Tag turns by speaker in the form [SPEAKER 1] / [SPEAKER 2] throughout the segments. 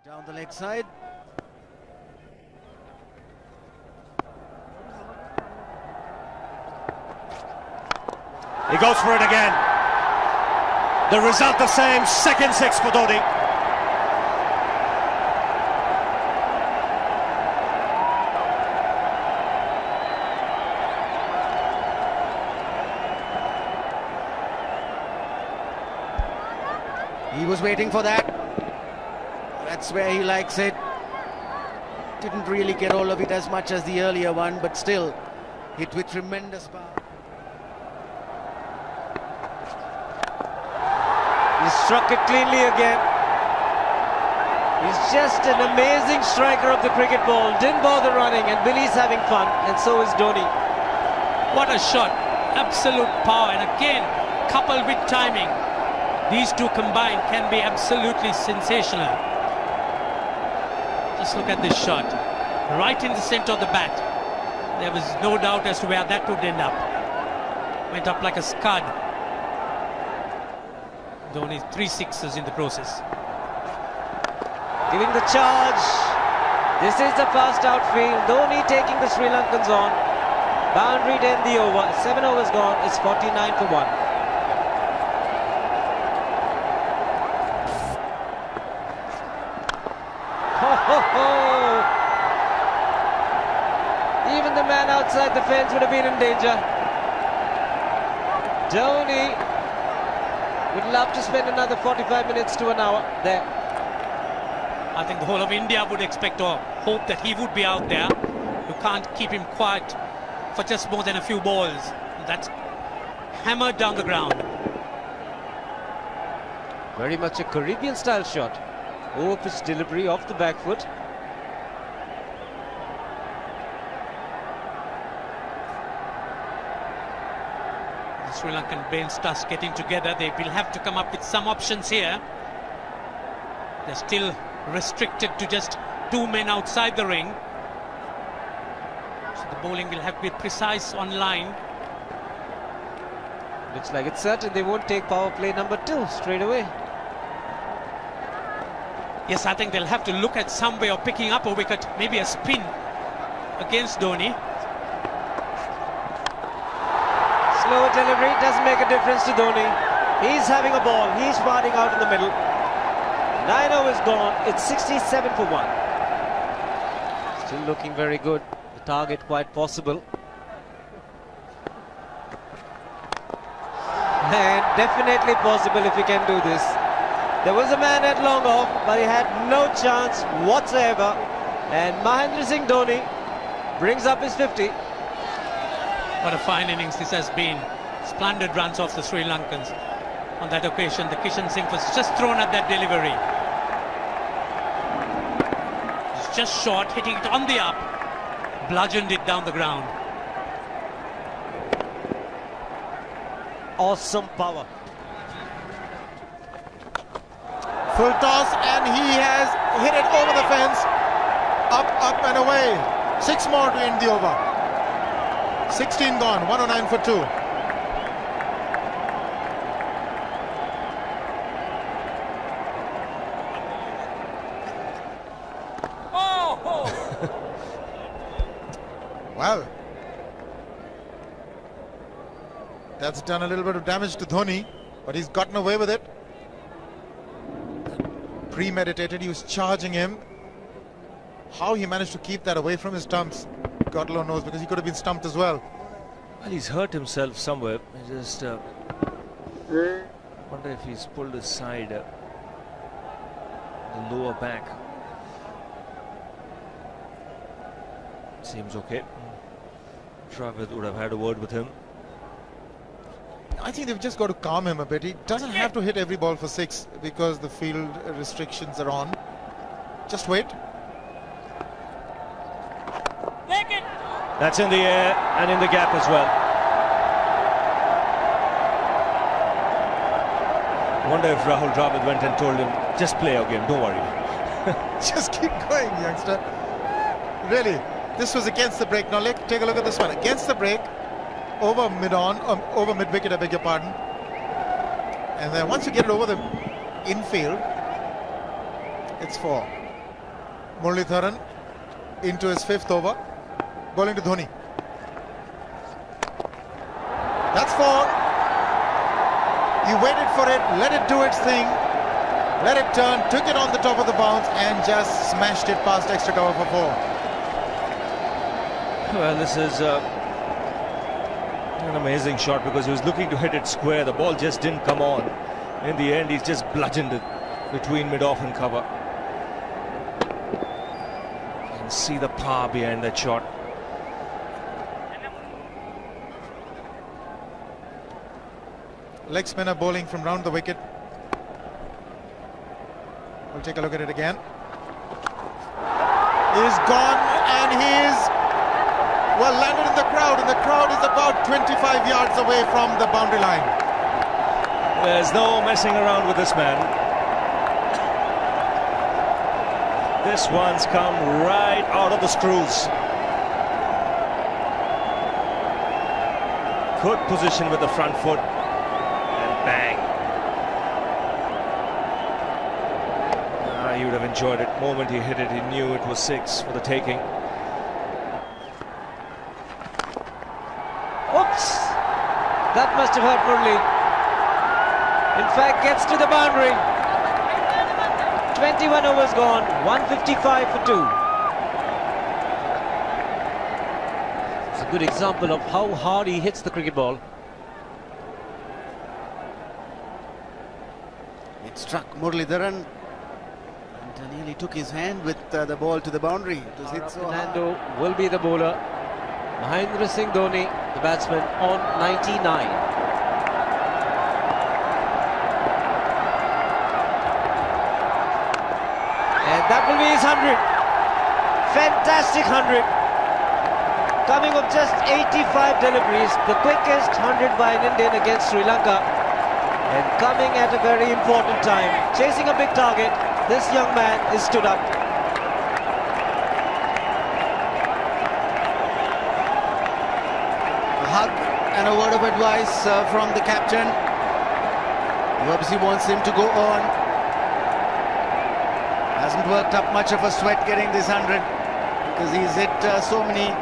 [SPEAKER 1] Down the leg side.
[SPEAKER 2] He goes for it again. The result the same, second six for Dhoni.
[SPEAKER 1] He was waiting for that. That's where he likes it. Didn't really get all of it as much as the earlier one, but still hit with tremendous power.
[SPEAKER 3] He struck it cleanly again. He's just an amazing striker of the cricket ball. Didn't bother running, and Billy's having fun, and so is Dhoni.
[SPEAKER 4] What a shot. Absolute power, and again, coupled with timing. These two combined can be absolutely sensational. Just look at this shot. Right in the center of the bat. There was no doubt as to where that would end up. Went up like a scud. Dhoni 3 sixes in the process.
[SPEAKER 3] Giving the charge. This is the fast outfield. Dhoni taking the Sri Lankans on. Boundary to end the over. 7 overs gone. It's 49 for 1. Even the man outside the fence would have been in danger. Dhoni would love to spend another 45 minutes to an hour there.
[SPEAKER 4] I think the whole of India would expect or hope that he would be out there. You can't keep him quiet for just more than a few balls. That's hammered down the ground.
[SPEAKER 3] Very much a Caribbean style shot. Over pitch delivery off the back foot.
[SPEAKER 4] The Sri Lankan bench starts getting together. They will have to come up with some options here. They're still restricted to just 2 men outside the ring. So the bowling will have to be precise on line.
[SPEAKER 3] Looks like it's certain they won't take power play number 2 straight away.
[SPEAKER 4] Yes, I think they'll have to look at some way of picking up a wicket, maybe a spin against Dhoni.
[SPEAKER 3] Slower delivery doesn't make a difference to Dhoni. He's having a ball. He's parting out in the middle. 9 overs gone. It's 67 for 1. Still looking very good. The target quite possible. And definitely possible if he can do this. There was a man at long off, but he had no chance whatsoever. And Mahendra Singh Dhoni brings up his 50.
[SPEAKER 4] What a fine innings this has been. Splendid runs off the Sri Lankans. On that occasion, the Kishan Singh was just thrown at that delivery. It's just short, hitting it on the up. Bludgeoned it down the ground.
[SPEAKER 3] Awesome power.
[SPEAKER 5] Full toss, and he has hit it over the fence. Up and away. 6 more to end the over. 16 gone, 109 for 2. Well, that's done a little bit of damage to Dhoni, but he's gotten away with it. Premeditated, he was charging him. How he managed to keep that away from his stumps, God alone knows, because he could have been stumped as well.
[SPEAKER 6] Well, he's hurt himself somewhere. I just wonder if he's pulled his side, the lower back. Seems okay. Travis would have had a word with him.
[SPEAKER 5] I think they've just got to calm him a bit. He doesn't have to hit every ball for 6 because the field restrictions are on. Just wait.
[SPEAKER 6] That's in the air and in the gap as well. I wonder if Rahul Dravid went and told him, just play our game, don't worry.
[SPEAKER 5] Just keep going, youngster. Really, this was against the break. Now take a look at this one. Against the break, over mid-wicket, I beg your pardon. And then once you get it over the infield, it's 4. Muralitharan into his 5th over, bowling to Dhoni. That's 4. He waited for it, let it do its thing, let it turn, took it on the top of the bounce and just smashed it past extra cover for 4.
[SPEAKER 6] Well, this is an amazing shot because he was looking to hit it square. The ball just didn't come on. In the end, he's just bludgeoned it between mid-off and cover. You can see the power behind that shot.
[SPEAKER 5] Leg spinner bowling from round the wicket. We'll take a look at it again. He's gone and he's well landed in the crowd, and the crowd is about 25 yards away from the boundary line.
[SPEAKER 6] There's no messing around with this man. This one's come right out of the screws. Good position with the front foot. And bang. He would have enjoyed it. The moment he hit it, he knew it was 6 for the taking.
[SPEAKER 3] Oops! That must have hurt Murli. In fact, gets to the boundary. 21 overs gone, 155 for 2. It's a good example of how hard he hits the cricket ball.
[SPEAKER 1] It struck Muralitharan and nearly took his hand with the ball to the boundary. It was hit so hard.
[SPEAKER 3] Fernando will be the bowler. Mahendra Singh Dhoni, the batsman, on 99. And that will be his 100. Fantastic 100. Coming of just 85 deliveries, the quickest 100 by an Indian against Sri Lanka. And coming at a very important time. Chasing a big target, this young man is stood up.
[SPEAKER 1] A hug and a word of advice from the captain. He obviously wants him to go on. Hasn't worked up much of a sweat getting this 100 because he's hit so many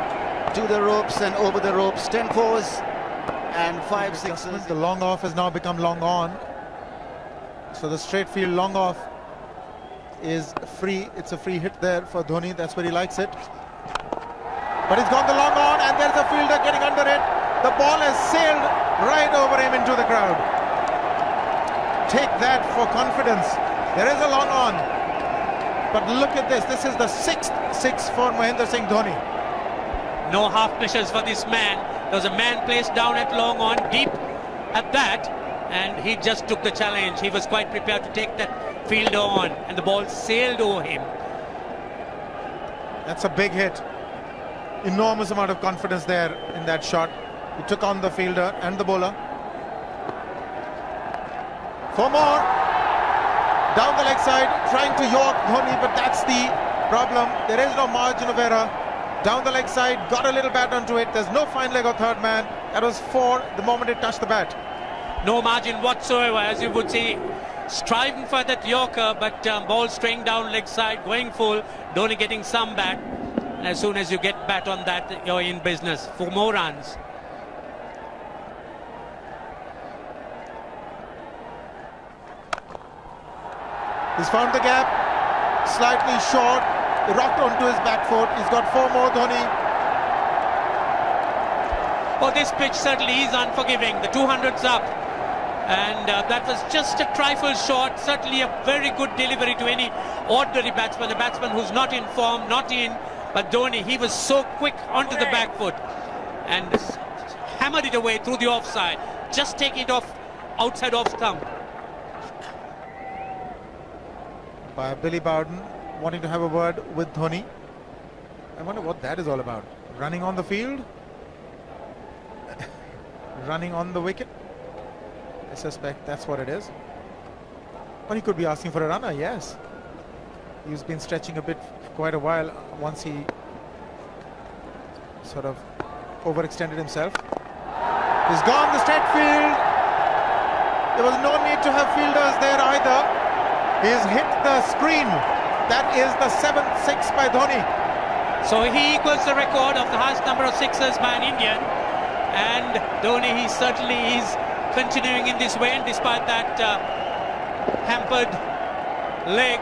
[SPEAKER 1] to the ropes and over the ropes. 10 fours and 5 sixes.
[SPEAKER 5] The long off has now become long on. So the straight field long off is free. It's a free hit there for Dhoni. That's where he likes it. But he's gone the long on and there's a fielder getting under it. The ball has sailed right over him into the crowd. Take that for confidence. There is a long on. But look at this. This is the 6th 6 for Mahendra Singh Dhoni.
[SPEAKER 4] No half measures for this man. There was a man placed down at long on, deep at that, and he just took the challenge. He was quite prepared to take that fielder on, and the ball sailed over him.
[SPEAKER 5] That's a big hit. Enormous amount of confidence there in that shot. He took on the fielder and the bowler. 4 more. Down the leg side, trying to york Dhoni, but that's the problem. There is no margin of error. Down the leg side, got a little bat onto it. There's no fine leg or third man. That was 4 the moment it touched the bat.
[SPEAKER 4] No margin whatsoever, as you would see. Striving for that yorker, but ball straying down leg side, going full. Dhoni getting some bat. And as soon as you get bat on that, you're in business. 4 more runs.
[SPEAKER 5] He's found the gap, slightly short, rocked onto his back foot. He's got 4 more, Dhoni.
[SPEAKER 4] Oh, this pitch certainly is unforgiving. The 200's up. And that was just a trifle short. Certainly a very good delivery to any ordinary batsman. A batsman who's not in form, not in. But Dhoni, he was so quick onto the back foot. And hammered it away through the offside. Just taking it off outside off stump.
[SPEAKER 5] By Billy Bowden wanting to have a word with Dhoni. I wonder what that is all about. Running on the field? Running on the wicket? I suspect that's what it is. But he could be asking for a runner, yes. He's been stretching a bit for quite a while once he sort of overextended himself. He's gone the straight field. There was no need to have fielders there either. He's hit the screen That is the 7th six by Dhoni.
[SPEAKER 4] So he equals the record of the highest number of sixes by an Indian, and Dhoni, he certainly is continuing in this way, and despite that hampered leg.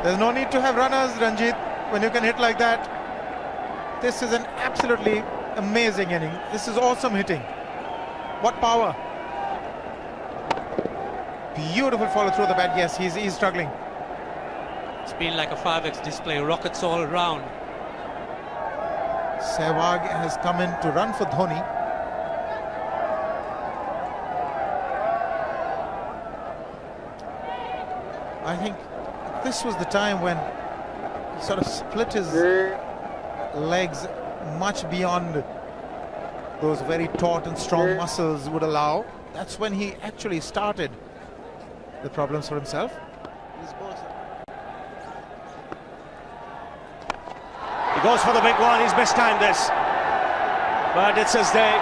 [SPEAKER 5] There's no need to have runners, Ranjit, when you can hit like that. This is an absolutely amazing inning. This is awesome hitting. What power. Beautiful follow through the bat. Yes, he's struggling.
[SPEAKER 4] It's been like a 5x display, rockets all around.
[SPEAKER 5] Sehwag has come in to run for Dhoni. I think this was the time when he sort of split his legs much beyond those very taut and strong muscles would allow. That's when he actually started the problems for himself.
[SPEAKER 6] He goes for the big one. He's mistimed this, but it's his day.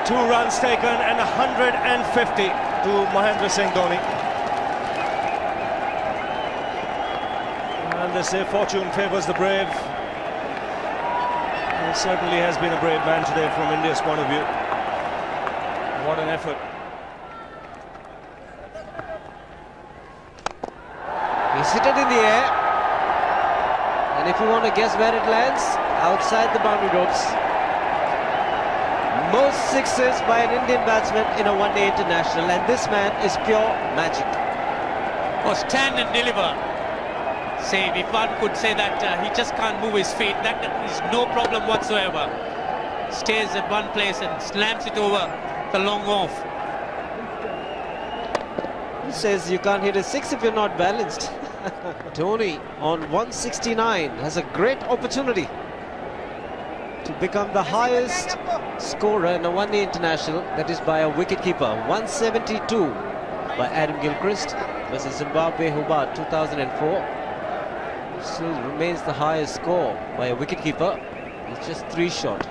[SPEAKER 6] 2 runs taken and 150 to Mahendra Singh Dhoni. And they say fortune favours the brave. He certainly has been a brave man today from India's point of view. What an effort.
[SPEAKER 3] He's hit it in the air, and if you want to guess where it lands, outside the boundary ropes. Most sixes by an Indian batsman in a one-day international, and this man is pure magic.
[SPEAKER 4] Or stand and deliver. Say, if one could say that he just can't move his feet, that is no problem whatsoever. Stays at one place and slams it over the long off.
[SPEAKER 3] He says you can't hit a six if you're not balanced. Dhoni on 169 has a great opportunity to become the highest scorer in a one-day international, that is by a wicketkeeper. 172 by Adam Gilchrist versus Zimbabwe Hobart 2004. Still remains the highest score by a wicketkeeper. It's just 3 short.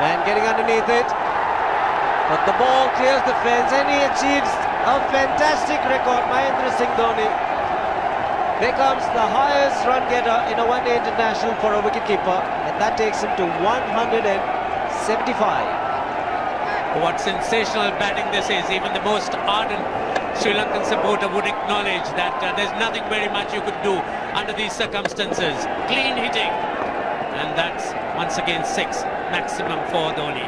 [SPEAKER 3] Man getting underneath it, but the ball clears the fence and he achieves a fantastic record. Mahendra Singh Dhoni becomes the highest run getter in a one-day international for a wicketkeeper, and that takes him to 175.
[SPEAKER 4] What sensational batting this is. Even the most ardent Sri Lankan supporter would acknowledge that there's nothing very much you could do under these circumstances. Clean hitting, and that's once again 6 maximum for Dhoni.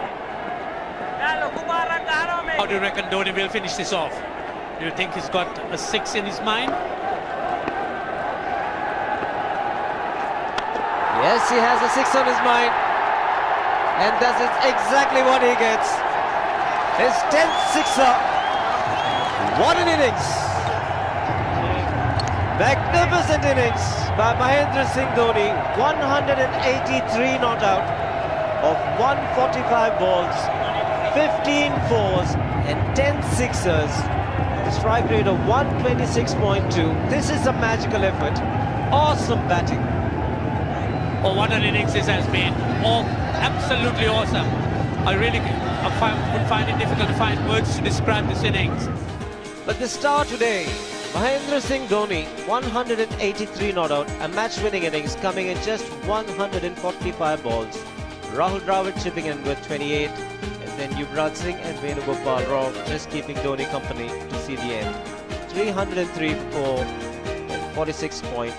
[SPEAKER 4] How do you reckon Dhoni will finish this off? Do you think he's got a 6 in his mind?
[SPEAKER 3] Yes, he has a 6 on his mind, and that is exactly what he gets. His 10th sixer. What an innings! Magnificent innings by Mahendra Singh Dhoni. 183 not out of 145 balls, 15 fours and 10 sixers. Strike rate of 126.2. This is a magical effort. Awesome batting.
[SPEAKER 4] Oh, what an innings this has been. Oh, absolutely awesome. I really would find it difficult to find words to describe this innings.
[SPEAKER 3] But the star today, Mahendra Singh Dhoni, 183 not out, a match-winning innings coming in just 145 balls. Rahul Dravid chipping in with 28, and then Yuvraj Singh and Venugopal Rao just keeping Dhoni company to see the end. 303 for 46 point.